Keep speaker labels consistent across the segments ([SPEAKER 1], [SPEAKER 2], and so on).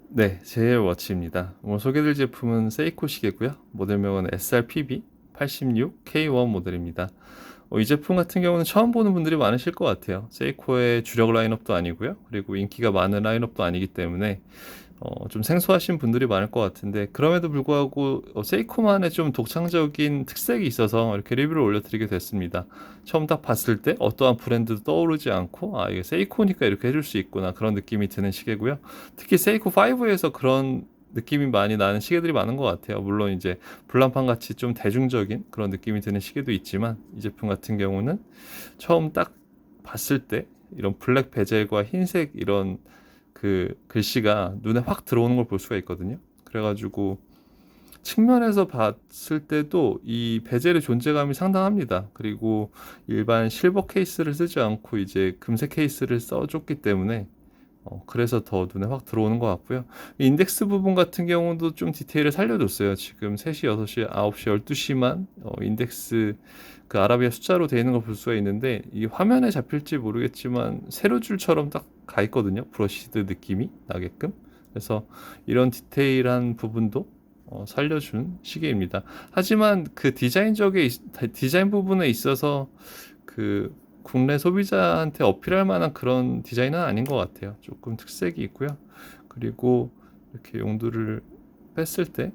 [SPEAKER 1] 네, 제일 워치입니다. 오늘 소개드릴 제품은 세이코 시계고요. 모델명은 SRPB 86K1 모델입니다. 이 제품 같은 경우는 처음 보는 분들이 많으실 것 같아요. 세이코의 주력 라인업도 아니고요. 그리고 인기가 많은 라인업도 아니기 때문에 좀 생소하신 분들이 많을 것 같은데, 그럼에도 불구하고 세이코만의 좀 독창적인 특색이 있어서 이렇게 리뷰를 올려드리게 됐습니다. 처음 딱 봤을 때 어떠한 브랜드도 떠오르지 않고, 이게 세이코니까 이렇게 해줄 수 있구나, 그런 느낌이 드는 시계고요. 특히 세이코 5에서 그런 느낌이 많이 나는 시계들이 많은 것 같아요. 물론 이제 불란판 같이 좀 대중적인 그런 느낌이 드는 시계도 있지만, 이 제품 같은 경우는 처음 딱 봤을 때 이런 블랙 베젤과 흰색 이런 그 글씨가 눈에 확 들어오는 걸 볼 수가 있거든요. 그래가지고 측면에서 봤을 때도 이 베젤의 존재감이 상당합니다. 그리고 일반 실버 케이스를 쓰지 않고 이제 금색 케이스를 써줬기 때문에 그래서 더 눈에 확 들어오는 것 같고요. 인덱스 부분 같은 경우도 좀 디테일을 살려줬어요. 지금 3시, 6시, 9시, 12시만 인덱스 그 아라비아 숫자로 되어 있는 걸 볼 수가 있는데, 이 화면에 잡힐지 모르겠지만 세로줄처럼 딱 가 있거든요. 브러시드 느낌이 나게끔. 그래서 이런 디테일한 부분도 살려준 시계입니다. 하지만 그 디자인 부분에 있어서 그 국내 소비자한테 어필할 만한 그런 디자인은 아닌 것 같아요. 조금 특색이 있고요. 그리고 이렇게 용도를 뺐을 때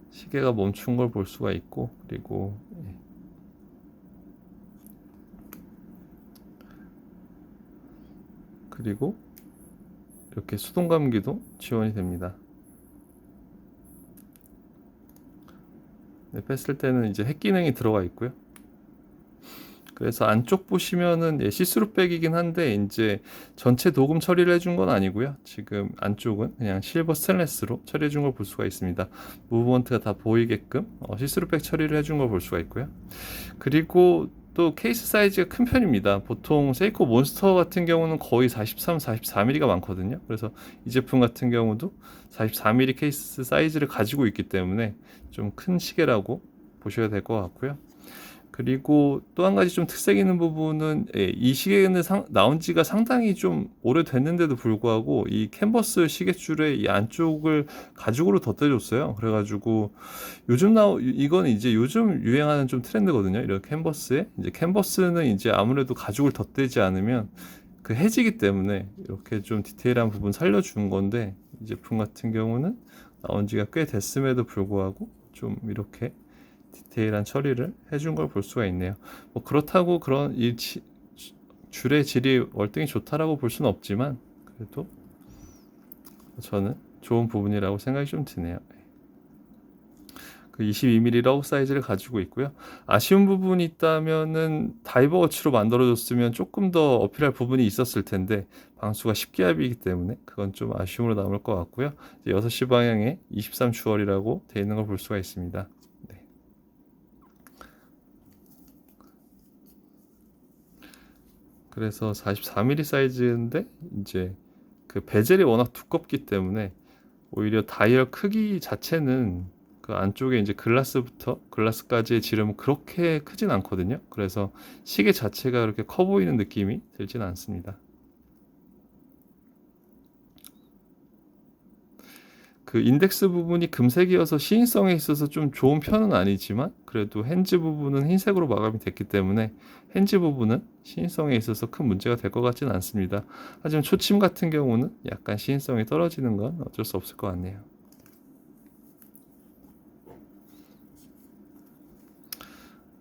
[SPEAKER 1] 시계가 멈춘 걸 볼 수가 있고, 그리고 그리고 이렇게 수동 감기도 지원이 됩니다. 네, 뺐을 때는 이제 핵 기능이 들어가 있고요. 그래서 안쪽 보시면은 시스루백이긴 한데 이제 전체 도금 처리를 해준 건 아니고요. 지금 안쪽은 그냥 실버 스테인레스로 처리해 준 걸 볼 수가 있습니다. 무브먼트가 다 보이게끔 시스루백 처리를 해준 걸 볼 수가 있고요. 그리고 또 케이스 사이즈가 큰 편입니다. 보통 세이코 몬스터 같은 경우는 거의 43, 44mm가 많거든요. 그래서 이 제품 같은 경우도 44mm 케이스 사이즈를 가지고 있기 때문에 좀 큰 시계라고 보셔야 될 것 같고요. 그리고 또 한 가지 좀 특색 있는 부분은, 이 시계는 나온 지가 상당히 좀 오래됐는데도 불구하고 이 캔버스 시계줄의 이 안쪽을 가죽으로 덧대줬어요. 그래가지고 이건 이제 요즘 유행하는 좀 트렌드거든요. 이런 캔버스에 이제 캔버스는 이제 아무래도 가죽을 덧대지 않으면 그 해지기 때문에 이렇게 좀 디테일한 부분 살려준 건데, 이 제품 같은 경우는 나온 지가 꽤 됐음에도 불구하고 좀 이렇게 디테일한 처리를 해준 걸 볼 수가 있네요. 뭐 그렇다고 그런 줄의 질이 월등히 좋다라고 볼 수는 없지만, 그래도 저는 좋은 부분이라고 생각이 좀 드네요. 그 22mm 러브 사이즈를 가지고 있고요. 아쉬운 부분이 있다면은 다이버 워치로 만들어졌으면 조금 더 어필할 부분이 있었을 텐데, 방수가 10기압이기 때문에 그건 좀 아쉬움으로 남을 것 같고요. 6시 방향에 23 주얼이라고 되어 있는 걸 볼 수가 있습니다. 네. 그래서 44mm 사이즈인데 이제 그 베젤이 워낙 두껍기 때문에 오히려 다이얼 크기 자체는 그 안쪽에 이제 글라스까지의 지름은 그렇게 크진 않거든요. 그래서 시계 자체가 그렇게 커 보이는 느낌이 들진 않습니다. 그 인덱스 부분이 금색이어서 시인성에 있어서 좀 좋은 편은 아니지만, 그래도 핸즈 부분은 흰색으로 마감이 됐기 때문에 핸즈 부분은 시인성에 있어서 큰 문제가 될 것 같지는 않습니다. 하지만 초침 같은 경우는 약간 시인성이 떨어지는 건 어쩔 수 없을 것 같네요.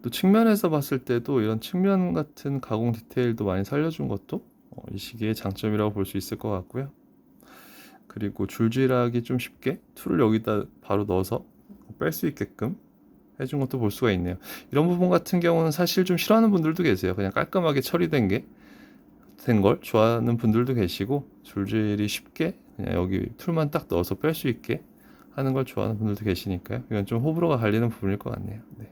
[SPEAKER 1] 또 측면에서 봤을 때도 이런 측면 같은 가공 디테일도 많이 살려준 것도 이 시기의 장점이라고 볼 수 있을 것 같고요. 그리고 줄질하기 좀 쉽게 툴을 여기다 바로 넣어서 뺄 수 있게끔 해준 것도 볼 수가 있네요. 이런 부분 같은 경우는 사실 좀 싫어하는 분들도 계세요. 그냥 깔끔하게 처리된 된 걸 좋아하는 분들도 계시고, 줄질이 쉽게 그냥 여기 툴만 딱 넣어서 뺄 수 있게 하는 걸 좋아하는 분들도 계시니까요. 이건 좀 호불호가 갈리는 부분일 것 같네요. 네.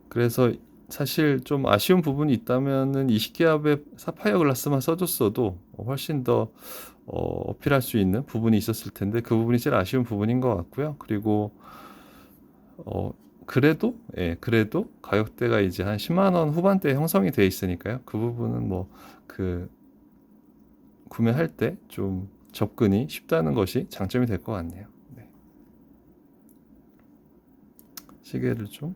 [SPEAKER 1] 그래서 사실 좀 아쉬운 부분이 있다면은 20기압의 사파이어 글라스만 써줬어도 훨씬 더 어필할 수 있는 부분이 있었을 텐데, 그 부분이 제일 아쉬운 부분인 것 같고요. 그리고 어, 그래도 가격대가 이제 한 10만 원 후반대에 형성이 돼 있으니까요. 그 부분은 뭐 그 구매할 때 좀 접근이 쉽다는 것이 장점이 될 것 같네요. 네. 시계를 좀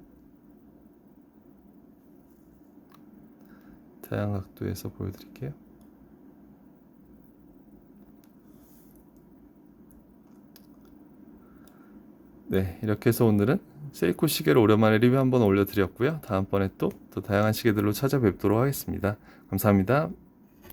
[SPEAKER 1] 다양한 각도에서 보여드릴게요. 네, 이렇게 해서 오늘은 세이코 시계를 오랜만에 리뷰 한번 올려드렸고요. 다음번에 또 다양한 시계들로 찾아뵙도록 하겠습니다. 감사합니다.